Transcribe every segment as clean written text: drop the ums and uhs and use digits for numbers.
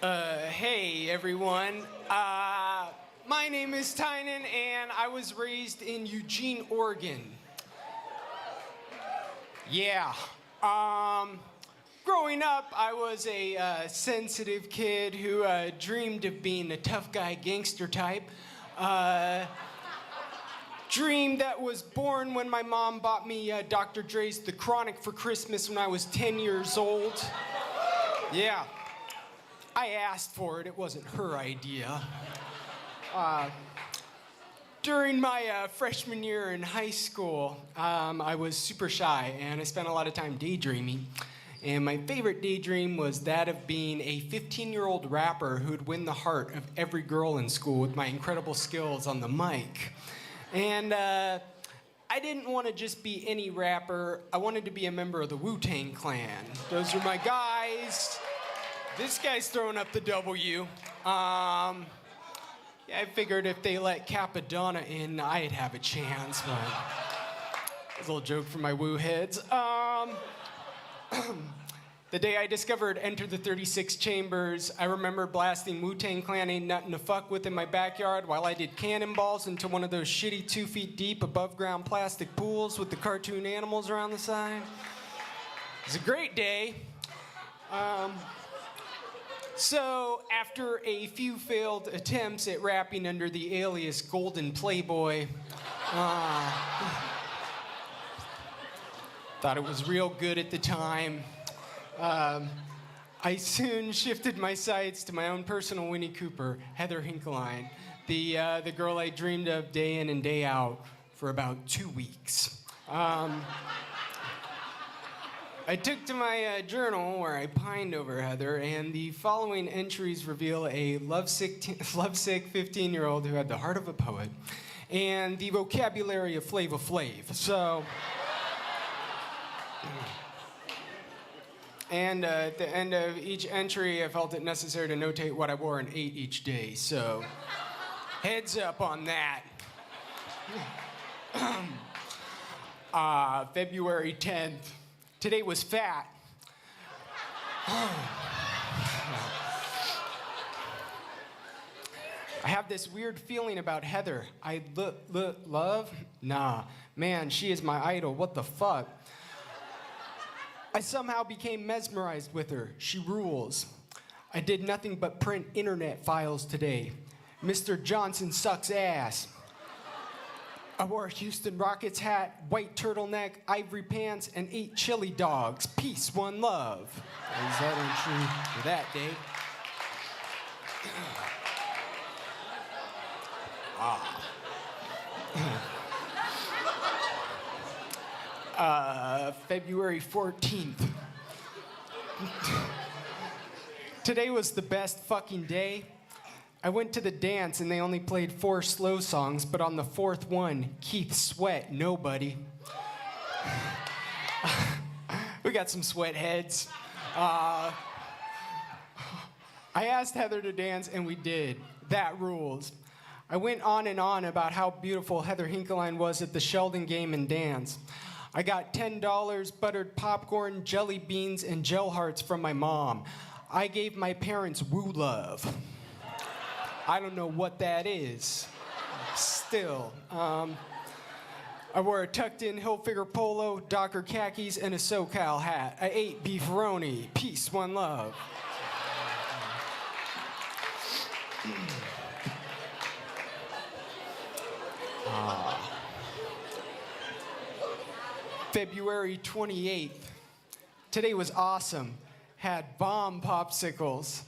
Hey everyone. My name is Tynan and I was raised in Eugene, Oregon. Yeah. Growing up, I was a sensitive kid who dreamed of being a tough guy gangster type. Dream that was born when my mom bought me Dr. Dre's The Chronic for Christmas when I was 10 years old. Yeah. I asked for it. It wasn't her idea. During my freshman year in high school, I was super shy, and I spent a lot of time daydreaming. And my favorite daydream was that of being a 15-year-old rapper who'd win the heart of every girl in school with my incredible skills on the mic. And I didn't want to just be any rapper. I wanted to be a member of the Wu-Tang Clan. Those are my guys. This guy's throwing up the W. Yeah, I figured if they let Capadonna in, I'd have a chance, but it's a little joke for my woo heads. The day I discovered Enter the 36 Chambers, I remember blasting Wu-Tang Clan Ain't Nothing to Fuck With in my backyard while I did cannonballs into one of those shitty 2 feet deep above ground plastic pools with the cartoon animals around the side. It was a great day. So, after a few failed attempts at rapping under the alias Golden Playboy, thought it was real good at the time. I soon shifted my sights to my own personal Winnie Cooper, Heather Hinkleline, the girl I dreamed of day in and day out for about 2 weeks. I took to my journal where I pined over Heather, and the following entries reveal a lovesick 15-year-old who had the heart of a poet and the vocabulary of Flava Flav. So, and at the end of each entry, I felt it necessary to notate what I wore and ate each day. So, heads up on that. February 10th. Today was fat. I have this weird feeling about Heather. I love? Nah. Man, she is my idol. What the fuck? I somehow became mesmerized with her. She rules. I did nothing but print internet files today. Mr. Johnson sucks ass. I wore a Houston Rockets hat, white turtleneck, ivory pants, and 8 chili dogs. Peace, one love. Is that untrue for that day? February 14th. Today was the best fucking day. I went to the dance and they only played 4 slow songs, but on the 4th one, Keith Sweat, Nobody. We got some sweat heads. I asked Heather to dance and we did. That rules. I went on and on about how beautiful Heather Hinkleline was at the Sheldon game and dance. I got $10, buttered popcorn, jelly beans, and gel hearts from my mom. I gave my parents woo love. I don't know what that is. Still. I wore a tucked-in Hilfiger polo, Docker khakis, and a SoCal hat. I ate beefaroni. Peace, one love. February 28th. Today was awesome. Had bomb popsicles.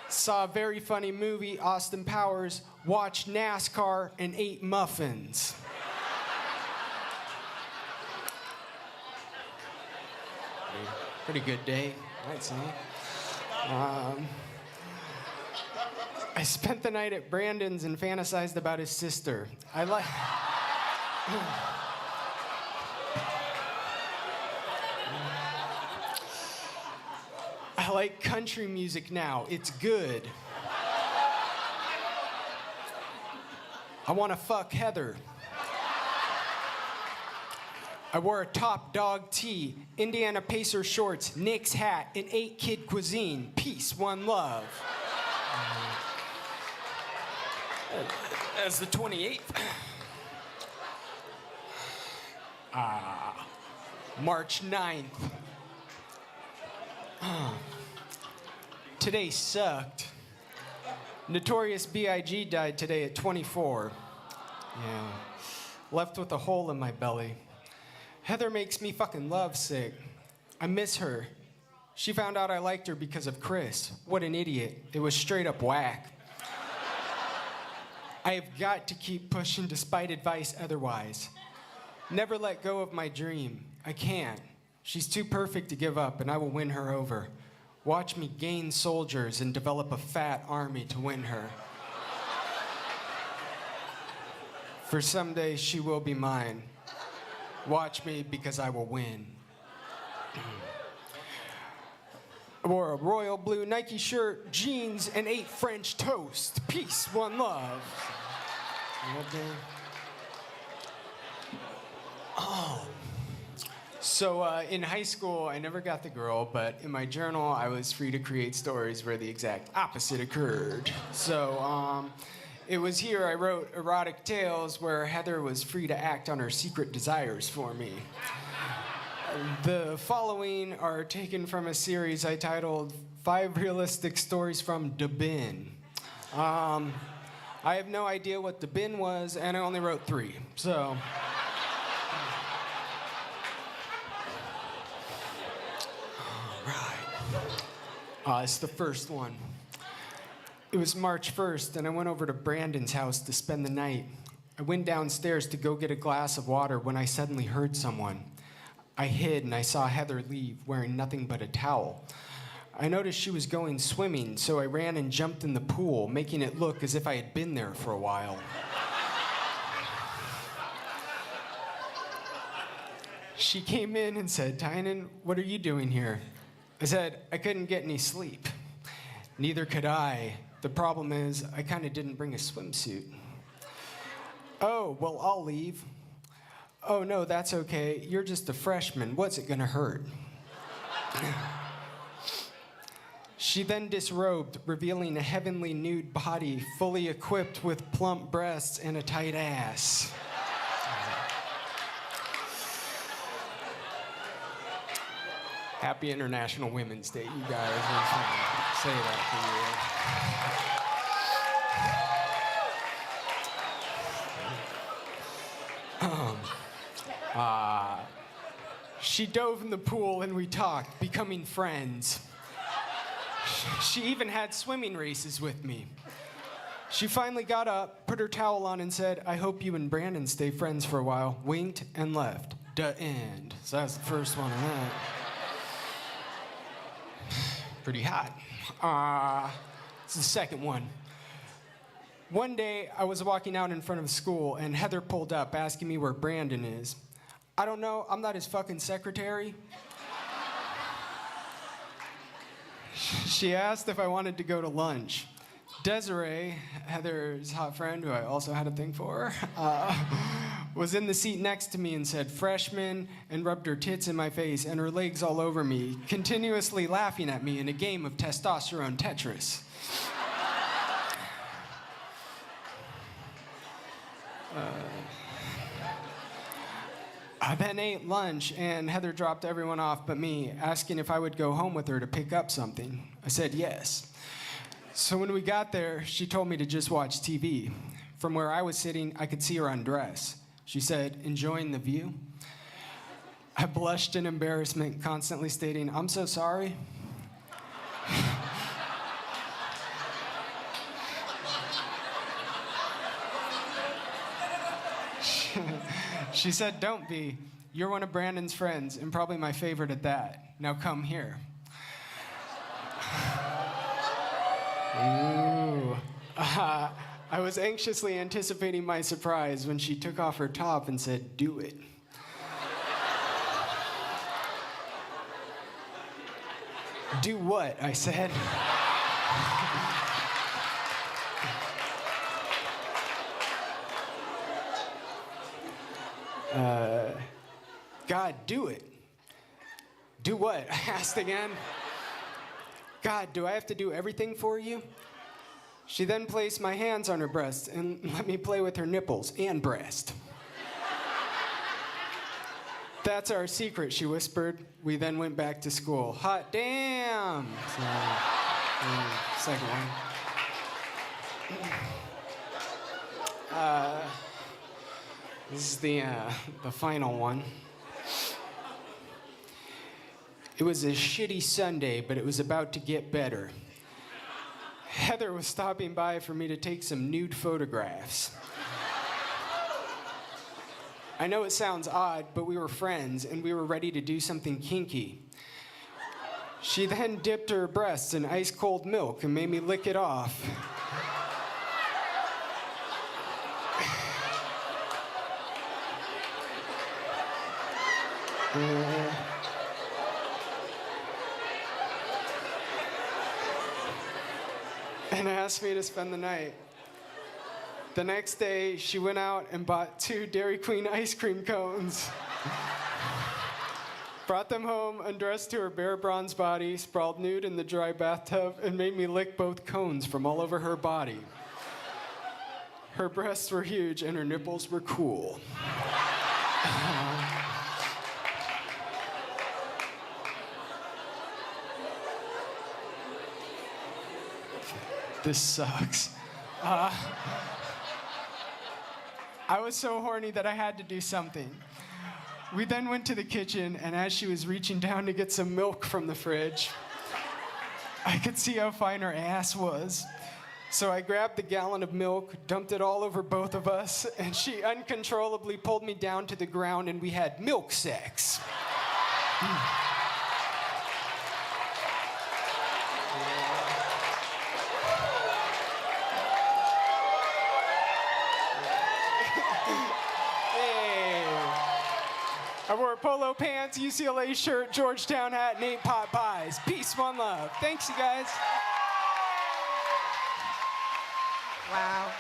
Saw a very funny movie, Austin Powers, watched NASCAR, and ate muffins. Pretty good day, I'd say. I spent the night at Brandon's and fantasized about his sister. I like country music now. It's good. I want to fuck Heather. I wore a top dog tee, Indiana Pacer shorts, Knicks hat, and ate kid cuisine. Peace, one love. As the 28th. March 9th. Today sucked. Notorious B.I.G. died today at 24. Yeah. Left with a hole in my belly. Heather makes me fucking lovesick. I miss her. She found out I liked her because of Chris. What an idiot. It was straight up whack. I have got to keep pushing despite advice otherwise. Never let go of my dream. I can't. She's too perfect to give up, and I will win her over. Watch me gain soldiers and develop a fat army to win her. For someday she will be mine. Watch me because I will win. I wore a royal blue Nike shirt, jeans, and ate French toast. Peace, one love. Oh. So in high school, I never got the girl, but in my journal, I was free to create stories where the exact opposite occurred. So it was here I wrote erotic tales where Heather was free to act on her secret desires for me. The following are taken from a series I titled 5 Realistic Stories from Da Bin. I have no idea what Da Bin was, and I only wrote 3, so. All right. It's the first one. It was March 1st, and I went over to Brandon's house to spend the night. I went downstairs to go get a glass of water when I suddenly heard someone. I hid, and I saw Heather leave, wearing nothing but a towel. I noticed she was going swimming, so I ran and jumped in the pool, making it look as if I had been there for a while. She came in and said, "Tynan, what are you doing here?" I said, "I couldn't get any sleep." "Neither could I. The problem is, I kind of didn't bring a swimsuit." "Oh, well, I'll leave." "Oh, no, that's okay. You're just a freshman. What's it gonna hurt?" She then disrobed, revealing a heavenly nude body fully equipped with plump breasts and a tight ass. Happy International Women's Day, you guys. I just wanted to say that for you. She dove in the pool and we talked, becoming friends. She even had swimming races with me. She finally got up, put her towel on, and said, "I hope you and Brandon stay friends for a while." Winked and left. The end. So that's the first one of that. Pretty hot. It's the second one. One day, I was walking out in front of school, and Heather pulled up, asking me where Brandon is. "I don't know. I'm not his fucking secretary." She asked if I wanted to go to lunch. Desiree, Heather's hot friend, who I also had a thing for, was in the seat next to me and said, "Freshman," and rubbed her tits in my face and her legs all over me, continuously laughing at me in a game of testosterone Tetris. I then ate lunch, and Heather dropped everyone off but me, asking if I would go home with her to pick up something. I said yes. So when we got there, she told me to just watch TV. From where I was sitting, I could see her undress. She said, "Enjoying the view?" I blushed in embarrassment, constantly stating, "I'm so sorry." She said, "Don't be. You're one of Brandon's friends, and probably my favorite at that. Now come here." Ooh. I was anxiously anticipating my surprise when she took off her top and said, "Do it." "Do what?" I said. God, do it. Do what? I asked again. God, do I have to do everything for you? She then placed my hands on her breast and let me play with her nipples and breast. That's our secret, she whispered. We then went back to school. Hot damn! So, second one. This is the final one. It was a shitty Sunday, but it was about to get better. Heather was stopping by for me to take some nude photographs. I know it sounds odd, but we were friends, and we were ready to do something kinky. She then dipped her breasts in ice-cold milk and made me lick it off. And asked me to spend the night. The next day, she went out and bought 2 Dairy Queen ice cream cones. Brought them home, undressed to her bare bronze body, sprawled nude in the dry bathtub, and made me lick both cones from all over her body. Her breasts were huge and her nipples were cool. This sucks. I was so horny that I had to do something. We then went to the kitchen, and as she was reaching down to get some milk from the fridge, I could see how fine her ass was. So I grabbed the gallon of milk, dumped it all over both of us, and she uncontrollably pulled me down to the ground, and we had milk sex. I wore polo pants, UCLA shirt, Georgetown hat, and 8 pot pies. Peace, one love. Thanks, you guys. Wow.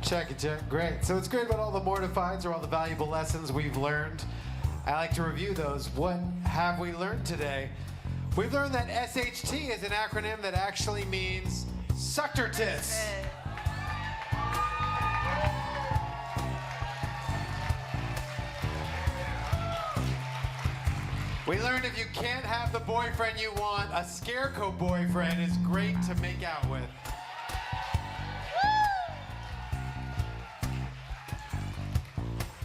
Check it, check. Great. So it's great about all the mortifieds or all the valuable lessons we've learned. I like to review those. What have we learned today? We've learned that SHT is an acronym that actually means sucked her tits. We learned if you can't have the boyfriend you want, a scarecrow boyfriend is great to make out with.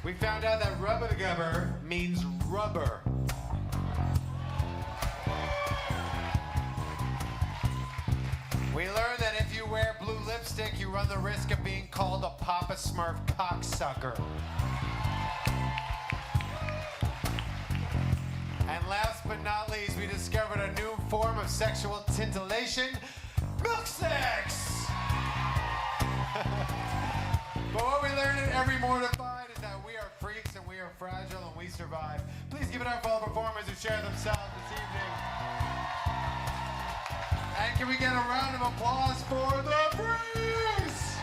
We found out that rubber-gubber means rubber. We learned that if you wear blue lipstick, you run the risk of being called a Papa Smurf cocksucker. And last but not least, we discovered a new form of sexual titillation, milk sex! But what we learned in every mortified is that we are freaks and we are fragile and we survive. Please give it up for all the performers who share themselves this evening. And can we get a round of applause for the freaks?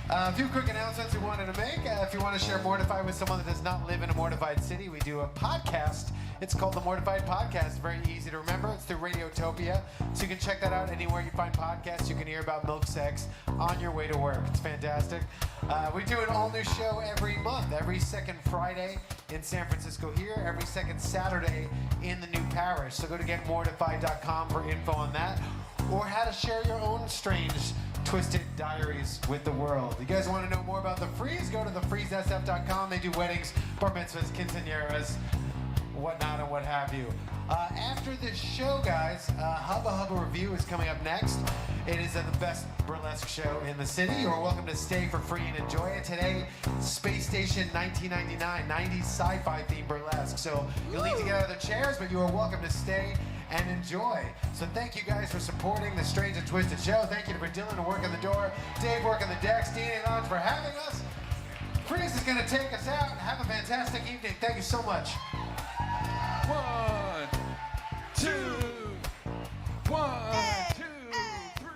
A few quick announcements we wanted to make. If you want to share Mortified with someone that does not live in a mortified city, we do a podcast. It's called the Mortified Podcast. Very easy to remember. It's through Radiotopia. So you can check that out anywhere you find podcasts. You can hear about milk sex on your way to work. It's fantastic. We do an all-new show every month, every second Friday in San Francisco here, every second Saturday in the new parish. So go to getmortified.com for info on that, or how to share your own strange, twisted diaries with the world. You guys want to know more about the Freeze? Go to thefreezesf.com. They do weddings, bar mitzvahs, quinceañeras, whatnot, and what have you. After this show, guys, Hubba Hubba Review is coming up next. It is the best burlesque show in the city. You're welcome to stay for free and enjoy it. Today, Space Station 1999, 90s sci-fi themed burlesque. So you'll need to get out of the chairs, but you are welcome to stay and enjoy. So thank you guys for supporting the Strange and Twisted show. Thank you for Dylan who working the door, Dave working the decks, Dean and Lons for having us. Freeze is going to take us out. Have a fantastic evening. Thank you so much. 1, 2, 1, 2, 3,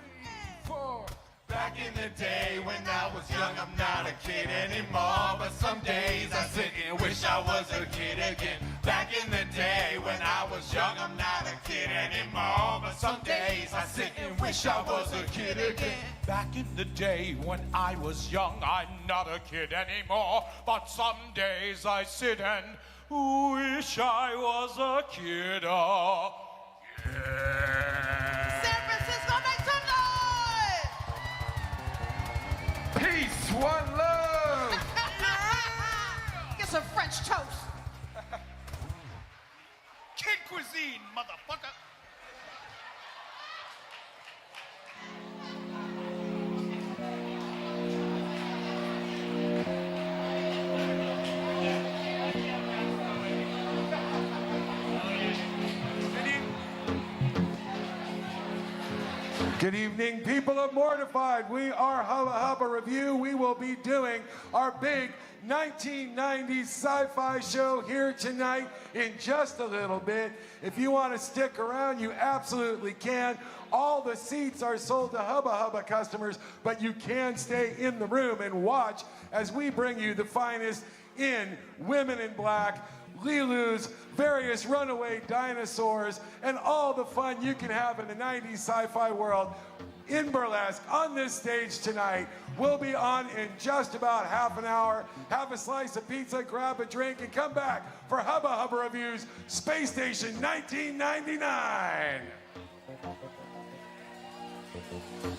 4. Back in the day when I was young, I'm not a kid anymore. But some days I sit and wish I was a kid again. Back in the day when I was young, I'm not a kid anymore. But some days I sit and wish I was a kid again. Back in the day when I was young, I'm not a kid anymore. But some days I sit and wish I was a kid again. San Francisco, make some noise! Peace, one love. Get some French toast. Kid cuisine, motherfucker. Good evening, people of Mortified. We are Hubba Hubba Review. We will be doing our big 1990s sci-fi show here tonight in just a little bit. If you want to stick around, you absolutely can. All the seats are sold to Hubba Hubba customers, but you can stay in the room and watch as we bring you the finest in Women in Black, Lilu's, various runaway dinosaurs, and all the fun you can have in the 90s sci-fi world in burlesque on this stage tonight. We'll be on in just about half an hour. Have a slice of pizza, grab a drink, and come back for Hubba Hubba Review's Space Station 1999.